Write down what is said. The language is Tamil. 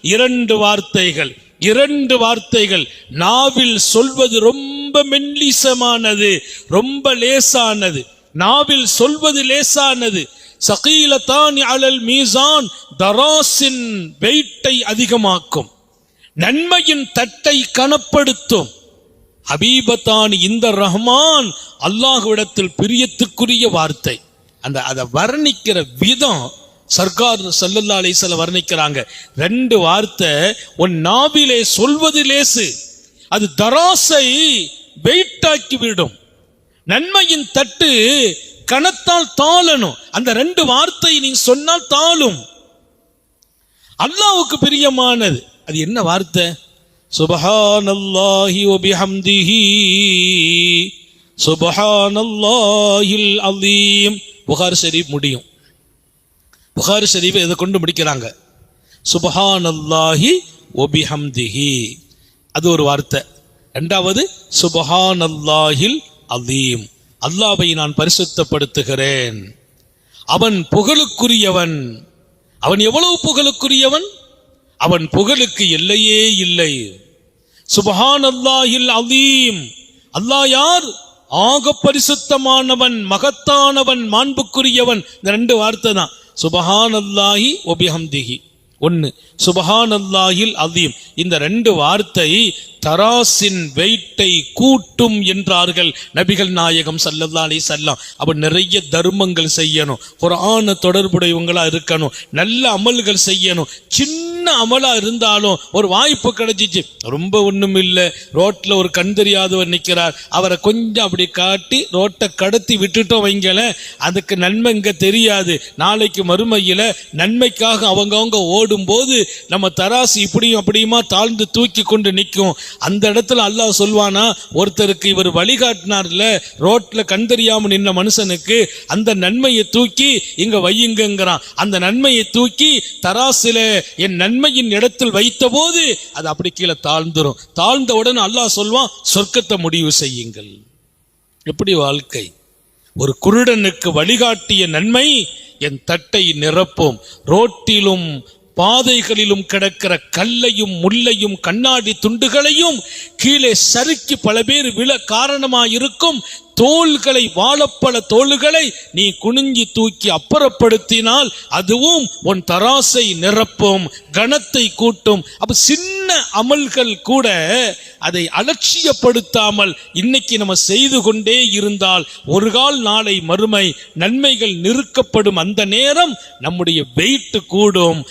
இரண்டு வார்த்தைகள் நாவில் சொல்வது ரொம்ப மெல்லிசமானது, ரொம்ப லேசானது. நாவில் சொல்வது லேசானது. சகீலத்தானி அலல் மீசான், தராசின் வெயிட்டை அதிகமாக்கும், நன்மையின் தட்டை கனப்படுத்தும். ஹபீபத்தானி இந்த ரஹ்மான், அல்லாஹ்விடத்தில் பிரியத்துக்குரிய வார்த்தை. அதை வர்ணிக்கிற விதம் சர்க்கார் ஸல்லல்லாஹு அலைஹி வஸல்லம் வர்ணிக்கிறாங்க. ரெண்டு வார்த்தை உன் நாவிலே சொல்வது லேசு, அது தராசை வெயிட்டாக்கி விடும். நன்மையின் தட்டு கனத்தால் தாளணும். அந்த ரெண்டு வார்த்தை நீ சொன்னால் தாளும். அல்லாஹ்வுக்கு பிரியமானது அது என்ன வார்த்தை? சுப்ஹானல்லாஹி வ பிஹம்திஹி சுப்ஹானல்லாஹில் அலீம். புகாரி ஷரீஃப் முடியும். புகாரி ஷரீஃபை இதை கொண்டு முடிக்கிறாங்க. சுப்ஹானல்லாஹி வ பிஹம்திஹி அது ஒரு வார்த்தை. இரண்டாவது சுப்ஹானல்லாஹில் அலீம், அல்லாஹ்வை நான் பரிசுத்தப்படுத்துகிறேன், அவன் புகழுக்குரியவன். அவன் எவ்வளவு புகழுக்குரியவன்? அவன் புகழுக்கு எல்லையே இல்லை. சுப்ஹானல்லாஹில் அலீம், அல்லாஹ் யார்? ஆக பரிசுத்தமானவன், மகத்தானவன், மாண்புக்குரியவன். இந்த ரெண்டு வார்த்தை தான். சுப்ஹானல்லாஹி வ பிஹம்திஹி ஒன்னு, சுப்ஹானல்லாஹில் அலீம். இந்த ரெண்டு வார்த்தை தராசின் வெயிட்டை கூட்டும் என்றார்கள் நபிகள் நாயகம் ஸல்லல்லாஹு அலைஹி வஸல்லம். அப்ப நிறைய தர்மங்கள் செய்யணும், குர்ஆன் தொடர்புடையவங்களா இருக்கணும், நல்ல அமல்கள் செய்யணும். சின்ன அமலா இருந்தாலும் ஒரு வாய்ப்பு கிடைச்சிச்சு, ரொம்ப ஒண்ணும் இல்லை, ரோட்ல ஒரு கண் தெரியாதவர் நிற்கிறார், அவரை கொஞ்சம் அப்படி காட்டி ரோட்டை கடத்தி விட்டுட்டோம் வைங்களேன், அதுக்கு நன்மை இங்க தெரியாது. நாளைக்கு மறுமையில நன்மைக்காக அவங்கவங்க ஓடும் போது நம்ம தராசு இப்படியும் அப்படியுமா தாழ்ந்து தூக்கி கொண்டு நிற்கும். அந்த இடத்துல அல்லாஹ் சொல்வானா, ஒருத்தருக்கு இவர் வழிகாட்டினார்ல, ரோட்ல கண் தெரியாம நின்ன மனுஷனுக்கு அந்த நன்மையை தூக்கி இங்க வையுங்கிறான். அந்த நன்மையை தூக்கி தராசில என் நன்மையின் இடத்தில் வைத்த போது அது அப்படி கீழே தாழ்ந்துரும். தாழ்ந்தவுடன் அல்லாஹ் சொல்வான், சொர்க்கத்தை முடிவு செய்யுங்கள். எப்படி வாழ்க்கை? ஒரு குருடனுக்கு வழிகாட்டிய நன்மை என் தட்டை நிரப்பும். ரோட்டிலும் பாதைகளிலும் கிடக்கிற கல்லையும் முள்ளையும் கண்ணாடி துண்டுகளையும் கீழே சறுக்கி பல பேர் விழ காரணமாயிருக்கும் தோள்களை, வாழப்பழ தோள்களை நீ குனிஞ்சி தூக்கி அப்புறப்படுத்தினால் அதுவும் உன் தராசை நிரப்பும், கனத்தை கூட்டும். அப்ப சின்ன அமல்கள் கூட அதை அலட்சியப்படுத்தாமல் இன்னைக்கு நம்ம செய்து கொண்டே இருந்தால் ஒரு கால் நாளை மறுமை நன்மைகள் நிறுக்கப்படும். அந்த நேரம் நம்முடைய வெயிட் கூடும்.